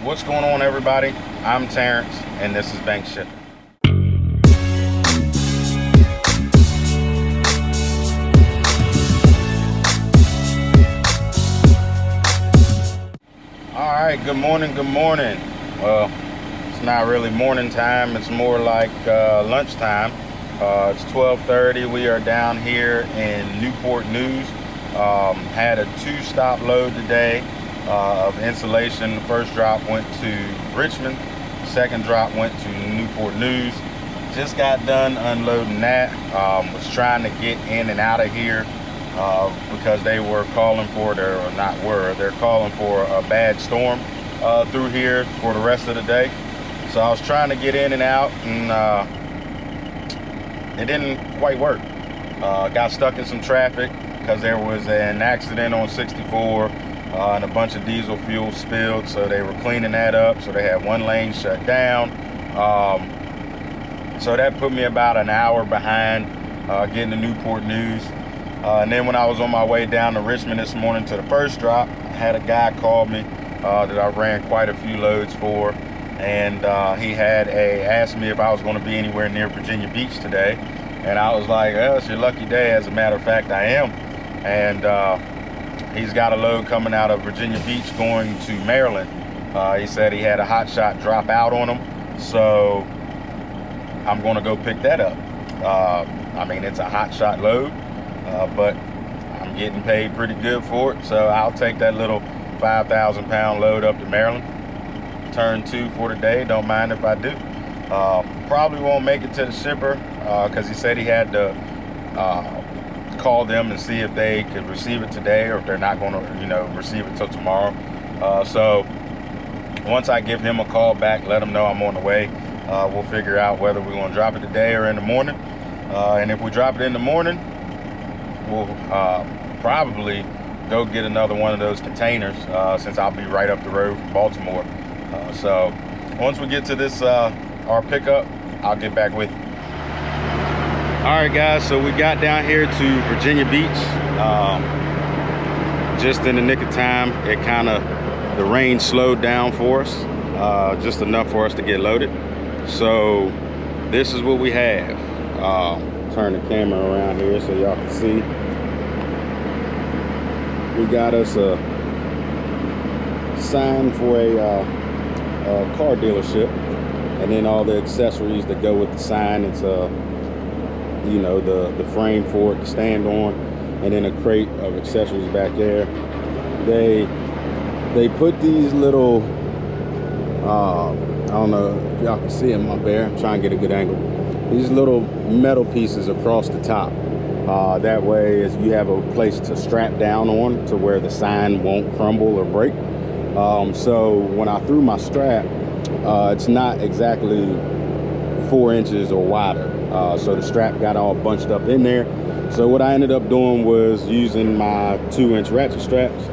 What's going on, everybody? I'm Terrence, and this is Bank Shipping. All right, good morning, good morning. Well, it's not really morning time, it's more like lunchtime. It's 12:30. We are down here in Newport News. Had a 2-stop load today of insulation. The first drop went to Richmond, second drop went to Newport News. Just got done unloading that. Was trying to get in and out of here because they were calling for they're calling for a bad storm through here for the rest of the day. So I was trying to get in and out, and it didn't quite work. Got stuck in some traffic because there was an accident on 64 and a bunch of diesel fuel spilled, so they were cleaning that up. So they had one lane shut down. So that put me about an hour behind getting to Newport News. And then when I was on my way down to Richmond this morning to the first drop, I had a guy call me that I ran quite a few loads for, and he had asked me if I was going to be anywhere near Virginia Beach today, and I was like, well, it's your lucky day. As a matter of fact, I am. And he's got a load coming out of Virginia Beach going to Maryland. He said he had a Hotshot drop out on him, so I'm going to go pick that up. I mean, it's a Hotshot load, but I'm getting paid pretty good for it, so I'll take that little 5,000 pound load up to Maryland. Turn 2 for the day, don't mind if I do. Probably won't make it to the shipper because he said he had to call them and see if they could receive it today, or if they're not going to receive it till tomorrow. So once I give him a call back, let him know I'm on the way, we'll figure out whether we're going to drop it today or in the morning. And if we drop it in the morning, we'll probably go get another one of those containers since I'll be right up the road from Baltimore. So once we get to this our pickup, I'll get back with you. All right, guys, so we got down here to Virginia Beach just in the nick of time. The rain slowed down for us, just enough for us to get loaded. So this is what we have. Turn the camera around here so y'all can see. We got us a sign for a car dealership, and then all the accessories that go with the sign. It's the frame for it to stand on, and then a crate of accessories back there. They put these little I don't know if y'all can see them up there. I'm trying to get a good angle. These little metal pieces across the top. That way is you have a place to strap down on to where the sign won't crumble or break. So when I threw my strap, it's not exactly 4 inches or wider. So the strap got all bunched up in there. So what I ended up doing was using my 2-inch ratchet straps,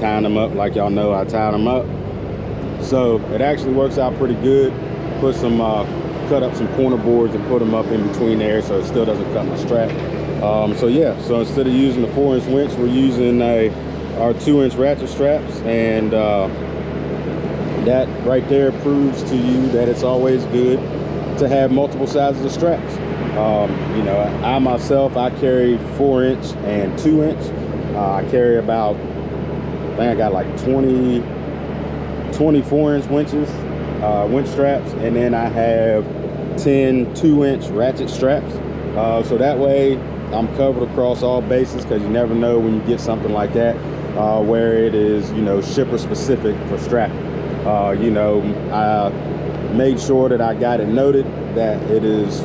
tying them up like y'all know I tied them up. So it actually works out pretty good. Put some, cut up some corner boards and put them up in between there so it still doesn't cut my strap. So yeah, so instead of using the 4-inch winch, we're using our 2-inch ratchet straps, and that right there proves to you that it's always good to have multiple sizes of straps. I myself, I carry 4-inch and 2-inch. I carry about, I think I got like 24-inch winches, winch straps, and then I have 10 2-inch ratchet straps. So that way I'm covered across all bases, because you never know when you get something like that where it is, shipper specific for strapping. I made sure that I got it noted that it is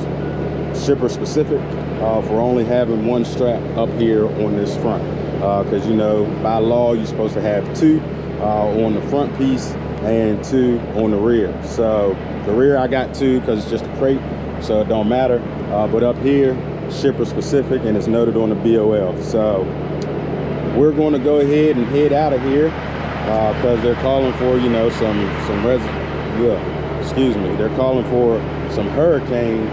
shipper specific for only having one strap up here on this front, because by law you're supposed to have 2 on the front piece and 2 on the rear. So the rear I got 2 because it's just a crate, so it don't matter, but up here shipper specific, and it's noted on the BOL. So we're going to go ahead and head out of here because they're calling for they're calling for some hurricane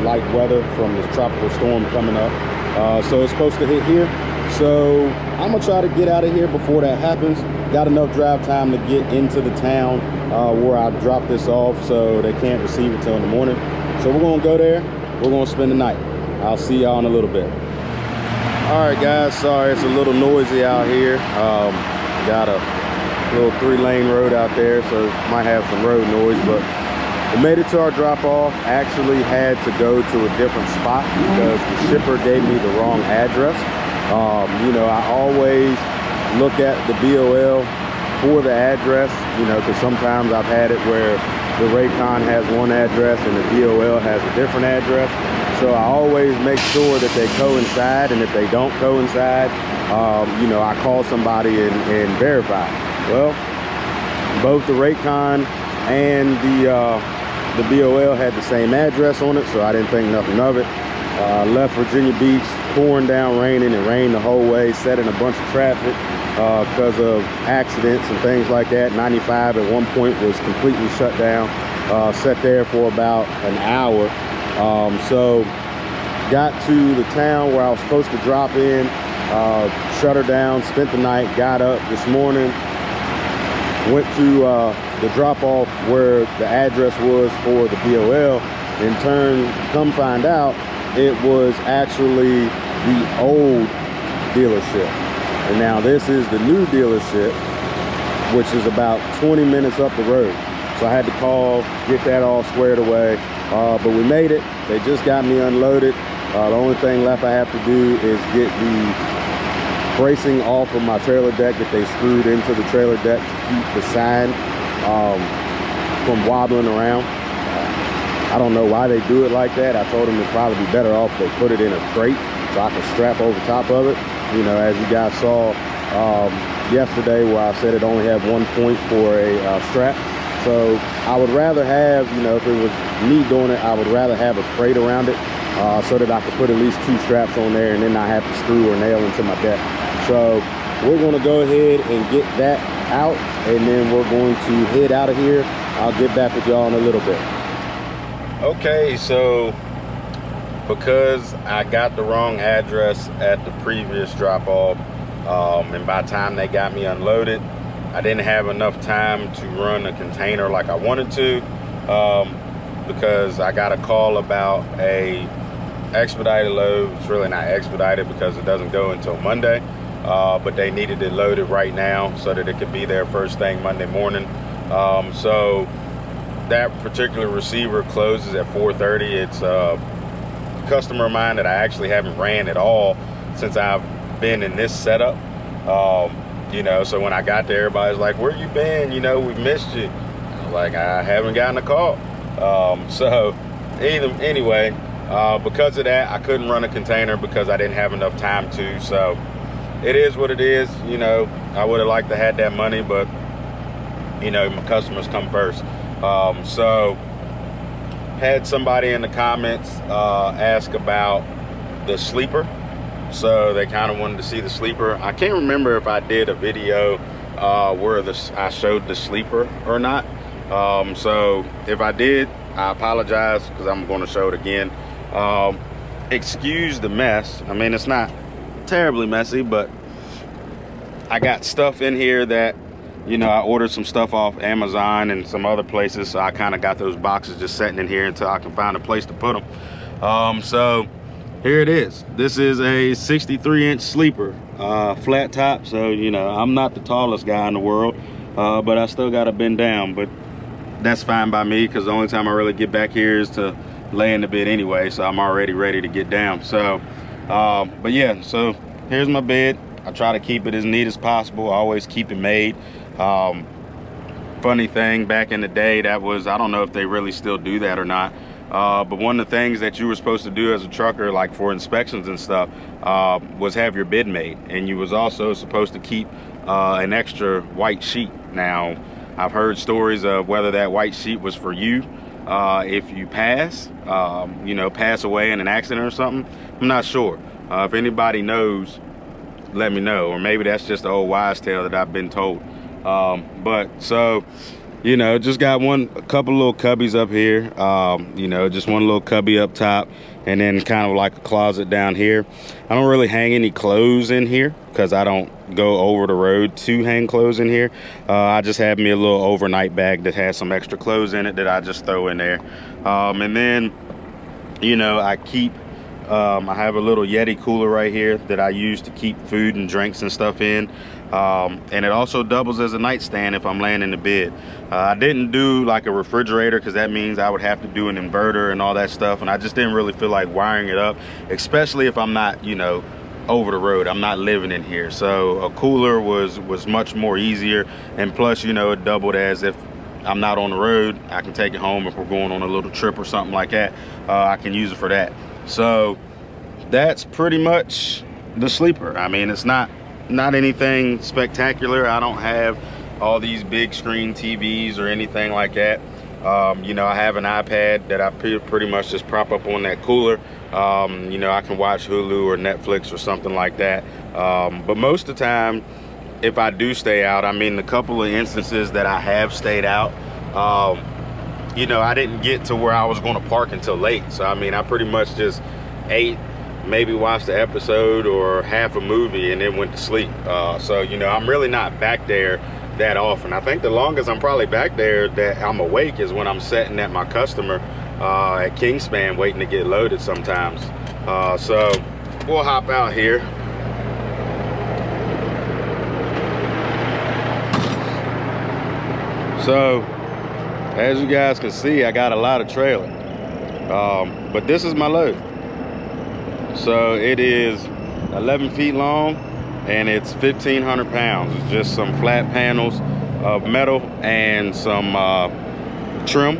like weather from this tropical storm coming up. So it's supposed to hit here. So I'm gonna try to get out of here before that happens. got enough drive time to get into the town where I drop this off, so they can't receive it till in the morning. So we're gonna go there, we're gonna spend the night. I'll see y'all in a little bit. All right guys, sorry it's a little noisy out here. Got a little 3-lane road out there, so might have some road noise, but we made it to our drop off. Actually had to go to a different spot because the shipper gave me the wrong address. You know, I always look at the BOL for the address, you know, because sometimes I've had it where the Raycon has one address and the BOL has a different address. So I always make sure that they coincide, and if they don't coincide, you know, I call somebody and verify. Well, both the Raycon and the BOL had the same address on it, so I didn't think nothing of it. Left Virginia Beach, pouring down, raining. It rained the whole way, set in a bunch of traffic because of accidents and things like that. 95 at one point was completely shut down. Sat there for about an hour. So got to the town where I was supposed to drop in, shut her down, spent the night, got up this morning, went to the drop-off where the address was for the BOL. In turn, come find out, it was actually the old dealership. And now this is the new dealership, which is about 20 minutes up the road. So I had to call, get that all squared away. But we made it. They just got me unloaded. The only thing left I have to do is get the bracing off of my trailer deck that they screwed into the trailer deck to keep the sign from wobbling around. I don't know why they do it like that. I told them it'd probably be better off if they put it in a crate so I can strap over top of it. You know, as you guys saw yesterday where I said it only had one point for a strap. So I would rather have, you know, if it was me doing it, I would rather have a crate around it so that I could put at least 2 straps on there and then not have to screw or nail into my deck. So we're going to go ahead and get that out, and then we're going to head out of here. I'll get back with y'all in a little bit. Okay, so because I got the wrong address at the previous drop-off, and by the time they got me unloaded, I didn't have enough time to run a container like I wanted to, because I got a call about a expedited load. It's really not expedited because it doesn't go until Monday, but they needed it loaded right now so that it could be there first thing Monday morning. So that particular receiver closes at 4:30. It's a customer of mine that I actually haven't ran at all since I've been in this setup. You know, so when I got there, everybody's like, where you been? You know, we missed you. I was like, I haven't gotten a call. So anyway, because of that, I couldn't run a container because I didn't have enough time to. So it is what it is. You know, I would have liked to have that money, but you know, my customers come first. So had somebody in the comments ask about the sleeper. So they kind of wanted to see the sleeper. I can't remember if I did a video where I showed the sleeper or not. So if I did, I apologize because I'm going to show it again. Excuse the mess. I mean, it's not terribly messy, but I got stuff in here that, you know, I ordered some stuff off Amazon and some other places. So I kind of got those boxes just sitting in here until I can find a place to put them. So here it is. This is a 63-inch sleeper, flat top. So, you know, I'm not the tallest guy in the world, but I still got to bend down. But that's fine by me because the only time I really get back here is to lay in the bed anyway. So I'm already ready to get down. So, but yeah, so here's my bed. I try to keep it as neat as possible. I always keep it made. Funny thing, back in the day, that was, I don't know if they really still do that or not. But one of the things that you were supposed to do as a trucker, like for inspections and stuff, was have your bed made. And you was also supposed to keep an extra white sheet. Now, I've heard stories of whether that white sheet was for you if you pass, you know, pass away in an accident or something. I'm not sure. If anybody knows, let me know. Or maybe that's just the old wives' tale that I've been told. But so you know, just got a couple little cubbies up here. You know, just one little cubby up top, and then kind of like a closet down here. I don't really hang any clothes in here because I don't go over the road to hang clothes in here. I just have me a little overnight bag that has some extra clothes in it that I just throw in there. And then, you know, I have a little Yeti cooler right here that I use to keep food and drinks and stuff in. And it also doubles as a nightstand if I'm laying in the bed. I didn't do like a refrigerator because that means I would have to do an inverter and all that stuff, and I just didn't really feel like wiring it up, especially if I'm not, you know, over the road. I'm not living in here, so a cooler was much more easier, and plus, you know, it doubled as if I'm not on the road. I can take it home if we're going on a little trip or something like that. I can use it for that. So that's pretty much the sleeper. I mean, it's not anything spectacular. I don't have all these big screen TVs or anything like that. You know, I have an iPad that I pretty much just prop up on that cooler. You know, I can watch Hulu or Netflix or something like that. But most of the time, if I do stay out, I mean, the couple of instances that I have stayed out, you know, I didn't get to where I was going to park until late. So, I mean, I pretty much just ate, maybe watched the episode or half a movie, and then went to sleep. So, you know, I'm really not back there that often. I think the longest I'm probably back there that I'm awake is when I'm sitting at my customer at Kingspan waiting to get loaded sometimes. So we'll hop out here. So as you guys can see, I got a lot of trailer, but this is my load. So it is 11 feet long, and it's 1,500 pounds. It's just some flat panels of metal and some trim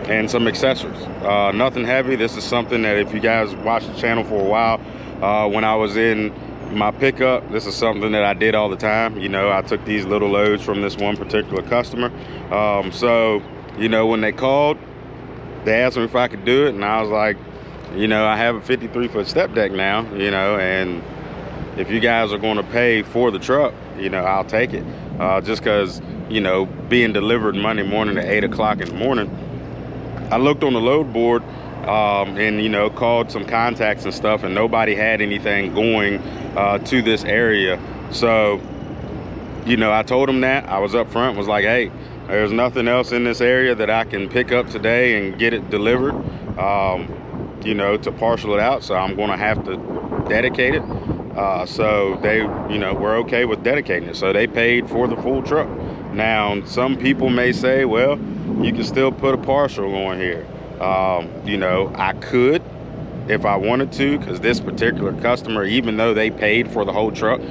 and some accessories. Nothing heavy. This is something that if you guys watch the channel for a while, when I was in my pickup, this is something that I did all the time. You know, I took these little loads from this one particular customer. So, you know, when they called, they asked me if I could do it, and I was like, you know, I have a 53-foot step deck now, you know, and if you guys are going to pay for the truck, you know, I'll take it. Just because, you know, being delivered Monday morning at 8 o'clock in the morning, I looked on the load board and, you know, called some contacts and stuff, and nobody had anything going to this area. So, you know, I told them that. I was up front, was like, hey, there's nothing else in this area that I can pick up today and get it delivered, you know, to parcel it out. So I'm going to have to dedicate it. So they, you know, were okay with dedicating it. So they paid for the full truck. Now, some people may say, well, you can still put a partial on here. You know, I could if I wanted to, because this particular customer, even though they paid for the whole truck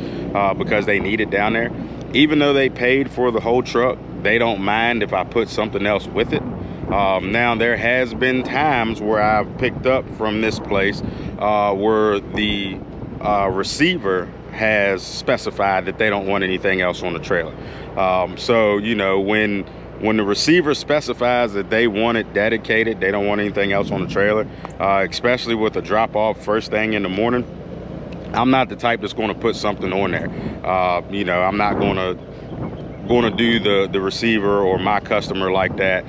because they need it down there, even though they paid for the whole truck, they don't mind if I put something else with it. Now, there has been times where I've picked up from this place where the receiver has specified that they don't want anything else on the trailer. So, you know, when the receiver specifies that they want it dedicated, they don't want anything else on the trailer, especially with a drop off first thing in the morning, I'm not the type that's going to put something on there. You know, I'm not going to do the receiver or my customer like that,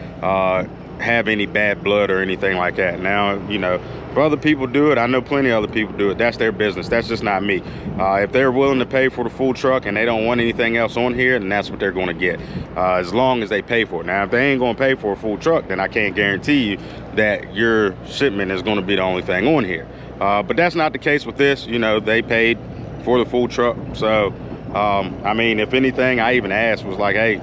have any bad blood or anything like that. Now, you know, if other people do it, I know plenty of other people do it. That's their business. That's just not me. If they're willing to pay for the full truck and they don't want anything else on here, then that's what they're going to get, as long as they pay for it. Now, if they ain't going to pay for a full truck, then I can't guarantee you that your shipment is going to be the only thing on here. But that's not the case with this. You know, they paid for the full truck. So, I mean, if anything, I even asked, was like, hey,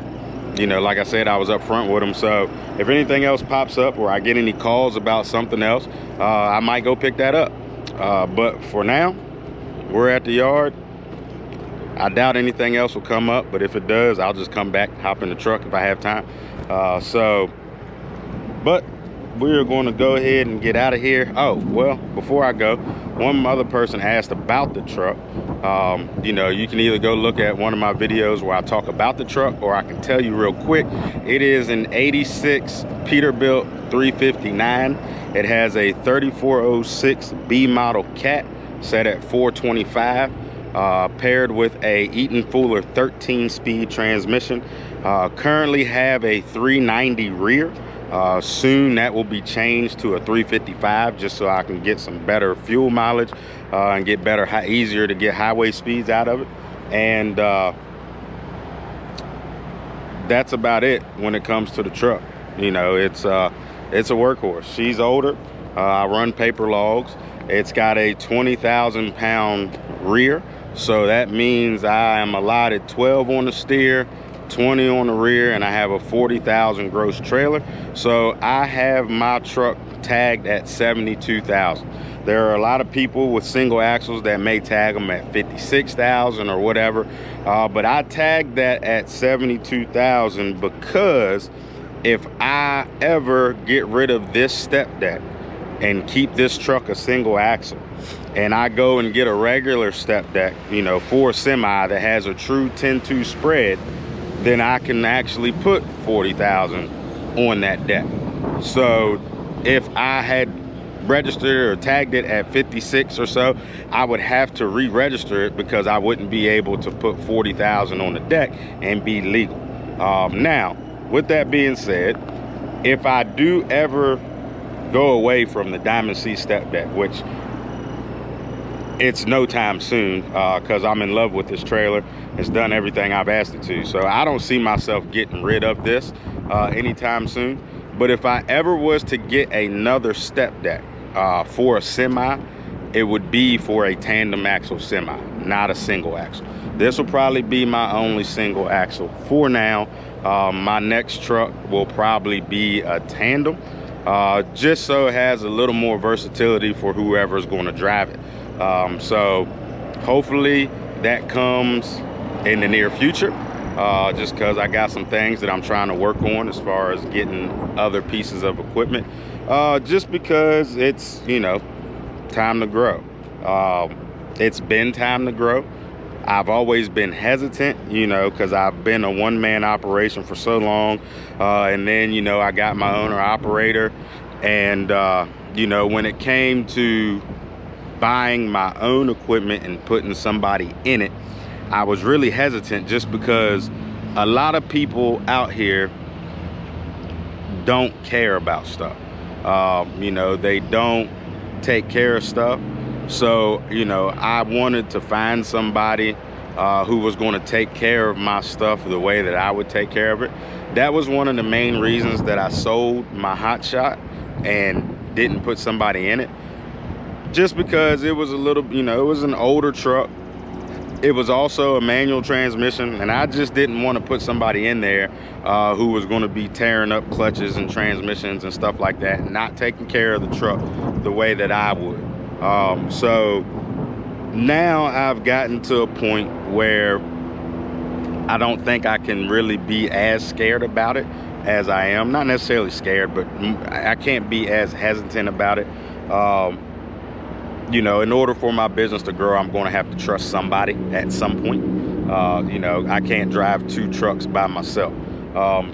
you know, like I said, I was up front with them. So if anything else pops up or I get any calls about something else, I might go pick that up. But for now, we're at the yard. I doubt anything else will come up, but if it does, I'll just come back, hop in the truck if I have time. But we're going to go ahead and get out of here. Oh, well, before I go, one other person asked about the truck. You know, you can either go look at one of my videos where I talk about the truck, or I can tell you real quick. It is an 86 Peterbilt 359. It has a 3406 B model cat set at 425. paired with a Eaton Fuller 13-speed transmission. Currently have a 390 rear. Soon that will be changed to a 355, just so I can get some better fuel mileage and get better, easier to get highway speeds out of it. And that's about it when it comes to the truck. You know, it's a workhorse. She's older. I run paper logs. It's got a 20,000 pound rear, so that means I am allotted 12 on the steer, 20 on the rear, and I have a 40,000 gross trailer. So I have my truck tagged at 72,000. There are a lot of people with single axles that may tag them at 56,000 or whatever, but I tagged that at 72,000 because if I ever get rid of this step deck and keep this truck a single axle, and I go and get a regular step deck, you know, for a semi that has a true 10-2 spread, then I can actually put 40,000 on that deck. So if I had registered or tagged it at 56 or so, I would have to re-register it because I wouldn't be able to put 40,000 on the deck and be legal. Now, with that being said, if I do ever go away from the Diamond C step deck, which it's no time soon, because I'm in love with this trailer. It's done everything I've asked it to. So I don't see myself getting rid of this anytime soon. But if I ever was to get another step deck for a semi, it would be for a tandem axle semi, not a single axle. This will probably be my only single axle for now. My next truck will probably be a tandem, just so it has a little more versatility for whoever's going to drive it. So hopefully that comes in the near future, just because I got some things that I'm trying to work on as far as getting other pieces of equipment, just because it's, you know, time to grow. It's been time to grow. I've always been hesitant, you know, because I've been a one-man operation for so long, and then, you know, I got my owner operator, and you know, when it came to buying my own equipment and putting somebody in it, I was really hesitant, just because a lot of people out here don't care about stuff. You know, they don't take care of stuff. So, you know, I wanted to find somebody who was going to take care of my stuff the way that I would take care of it. That was one of the main reasons that I sold my Hotshot and didn't put somebody in it. Just because it was a little, you know, it was an older truck. It was also a manual transmission, and I just didn't want to put somebody in there who was going to be tearing up clutches and transmissions and stuff like that, and not taking care of the truck the way that I would. So now I've gotten to a point where I don't think I can really be as scared about it as I am. Not necessarily scared, but I can't be as hesitant about it. You know, in order for my business to grow, I'm going to have to trust somebody at some point. You know, I can't drive 2 trucks by myself.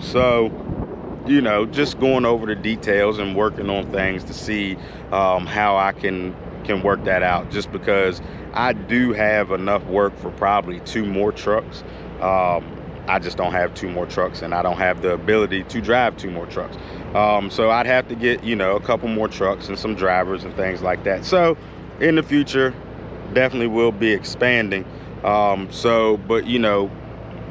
So, you know, just going over the details and working on things to see how I can work that out, just because I do have enough work for probably 2 more trucks. I just don't have 2 more trucks, and I don't have the ability to drive 2 more trucks. So I'd have to get, you know, a couple more trucks and some drivers and things like that. So in the future, definitely will be expanding. But you know,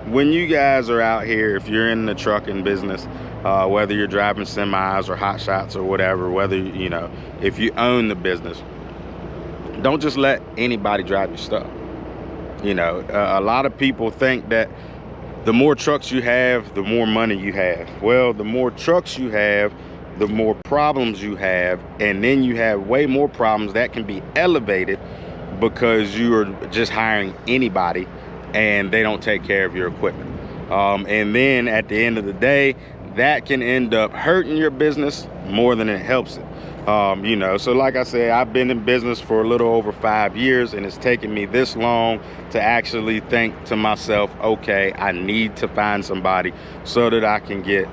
when you guys are out here, if you're in the trucking business, whether you're driving semis or hot shots or whatever, whether, you know, if you own the business, don't just let anybody drive your stuff. You know, a lot of people think that the more trucks you have, the more money you have. Well, the more trucks you have, the more problems you have, and then you have way more problems that can be elevated because you are just hiring anybody and they don't take care of your equipment. And then at the end of the day, that can end up hurting your business more than it helps it. You know, so like I said, I've been in business for a little over 5 years, and it's taken me this long to actually think to myself, okay, I need to find somebody so that I can get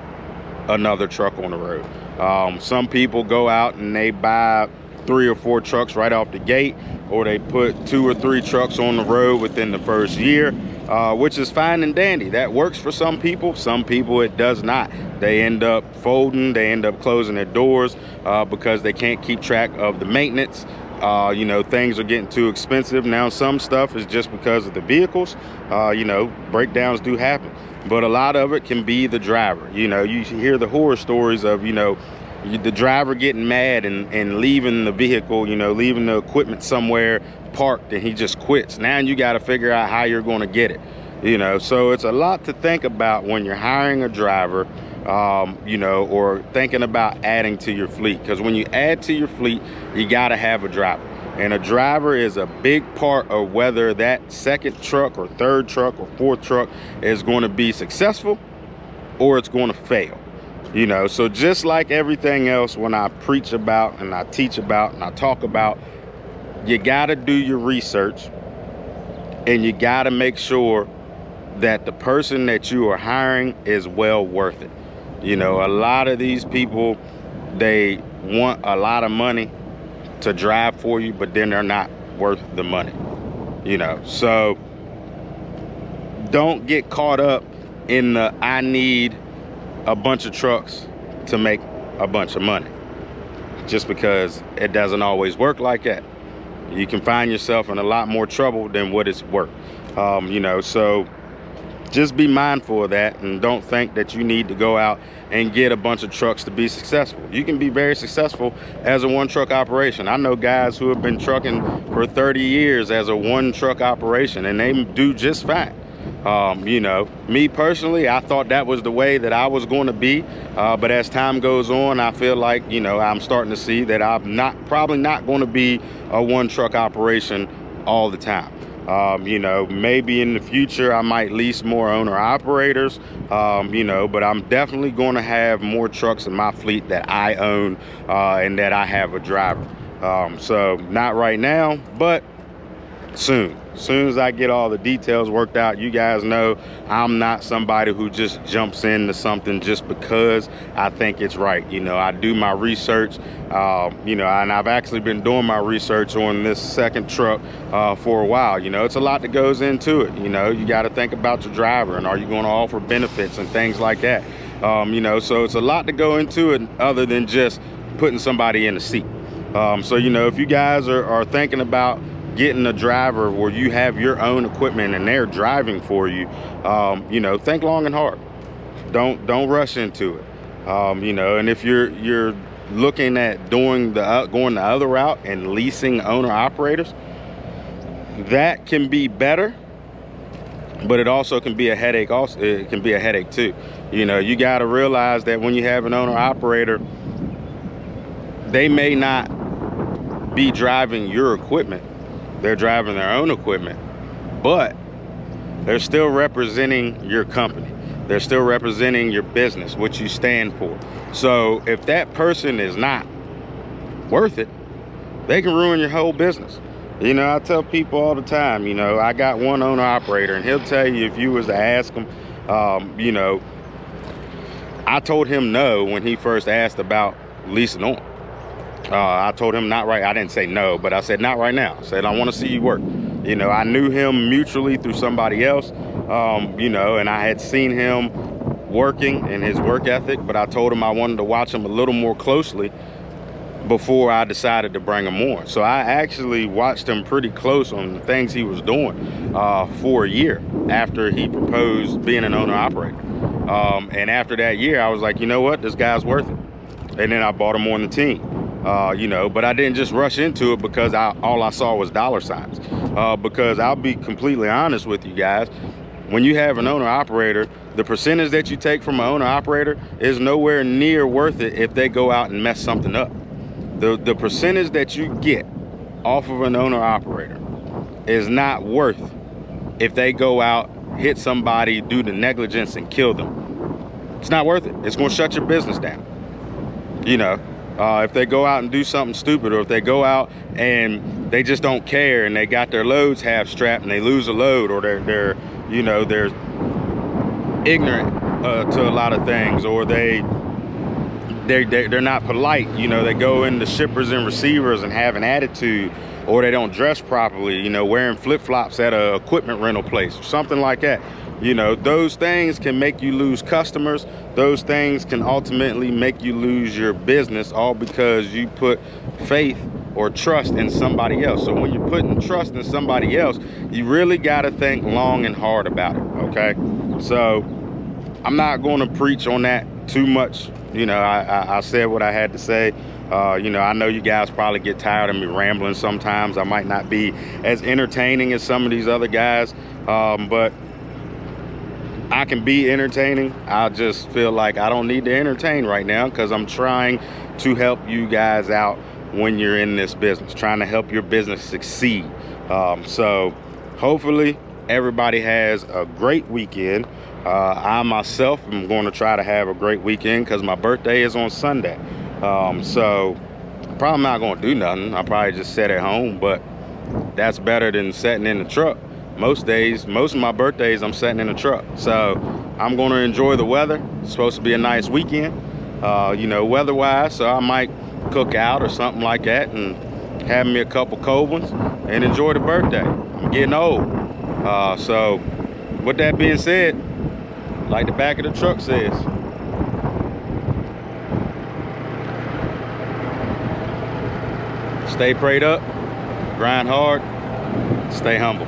another truck on the road. Some people go out and they buy 3 or 4 trucks right off the gate, or they put 2 or 3 trucks on the road within the first year, which is fine and dandy. That works for some people. Some people it does not. They end up folding, they end up closing their doors because they can't keep track of the maintenance. You know, things are getting too expensive. Now some stuff is just because of the vehicles. You know, breakdowns do happen, but a lot of it can be the driver. You know, you hear the horror stories of, you know, the driver getting mad and leaving the vehicle, you know, leaving the equipment somewhere parked, and he just quits. Now you got to figure out how you're going to get it, you know. So it's a lot to think about when you're hiring a driver, you know, or thinking about adding to your fleet. Because when you add to your fleet, you got to have a driver. And a driver is a big part of whether that second truck or third truck or fourth truck is going to be successful or it's going to fail. You know, so just like everything else, when I preach about and I teach about and I talk about, you got to do your research, and you got to make sure that the person that you are hiring is well worth it. You know, a lot of these people, they want a lot of money to drive for you, but then they're not worth the money, you know. So don't get caught up in the I need a bunch of trucks to make a bunch of money, just because it doesn't always work like that. You can find yourself in a lot more trouble than what it's worth. You know, so just be mindful of that, and don't think that you need to go out and get a bunch of trucks to be successful. You can be very successful as a one-truck operation. I know guys who have been trucking for 30 years as a one-truck operation, and they do just fine. You know, me personally, I thought that was the way that I was going to be, but as time goes on, I feel like, you know, I'm starting to see that I'm probably not going to be a one-truck operation all the time. You know, maybe in the future I might lease more owner-operators, you know, but I'm definitely going to have more trucks in my fleet that I own and that I have a driver. So not right now, but soon. As soon as I get all the details worked out. You guys know I'm not somebody who just jumps into something just because I think it's right. You know, I do my research, you know, and I've actually been doing my research on this second truck for a while. You know, it's a lot that goes into it. You know, you got to think about your driver, and are you going to offer benefits and things like that. You know, so it's a lot to go into it other than just putting somebody in the seat. So, you know, if you guys are thinking about getting a driver where you have your own equipment and they're driving for you, you know, think long and hard. Don't rush into it. You know, and if you're looking at going the other route and leasing owner operators, that can be better, but it also can be a headache. Also, it can be a headache too. You know, you got to realize that when you have an owner operator, they may not be driving your equipment. They're driving their own equipment, but they're still representing your company. They're still representing your business, what you stand for. So if that person is not worth it, they can ruin your whole business. You know, I tell people all the time, you know, I got one owner operator, and he'll tell you, if you was to ask him, you know, I told him no when he first asked about leasing on. I told him not right. I didn't say no, but I said not right now. I said, I want to see you work. You know, I knew him mutually through somebody else, you know, and I had seen him working and his work ethic, but I told him I wanted to watch him a little more closely before I decided to bring him on. So I actually watched him pretty close on the things he was doing for a year after he proposed being an owner operator. And after that year, I was like, you know what, this guy's worth it. And then I bought him on the team. You know, but I didn't just rush into it because all I saw was dollar signs. Because I'll be completely honest with you guys, when you have an owner operator, the percentage that you take from an owner operator is nowhere near worth it if they go out and mess something up. The percentage that you get off of an owner operator is not worth if they go out, hit somebody, do the negligence and kill them. It's not worth it. It's going to shut your business down. You know, if they go out and do something stupid, or if they go out and they just don't care and they got their loads half strapped and they lose a load, or they're you know, they're ignorant to a lot of things, or they they're not polite. You know, they go into shippers and receivers and have an attitude, or they don't dress properly, you know, wearing flip-flops at a equipment rental place or something like that. You know, those things can make you lose customers. Those things can ultimately make you lose your business, all because you put faith or trust in somebody else. So when you're putting trust in somebody else, you really got to think long and hard about it, okay? So I'm not going to preach on that too much. You know, I said what I had to say. You know, I know you guys probably get tired of me rambling sometimes. I might not be as entertaining as some of these other guys, but I can be entertaining. I just feel like I don't need to entertain right now, because I'm trying to help you guys out when you're in this business, trying to help your business succeed. So hopefully everybody has a great weekend. I myself am going to try to have a great weekend, because my birthday is on Sunday. So probably not going to do nothing. I'll probably just sit at home, but that's better than sitting in the truck. Most days, most of my birthdays, I'm sitting in the truck. So I'm going to enjoy the weather. It's supposed to be a nice weekend, you know, weather-wise. So I might cook out or something like that and have me a couple cold ones and enjoy the birthday. I'm getting old. So with that being said, like the back of the truck says, stay prayed up, grind hard, stay humble.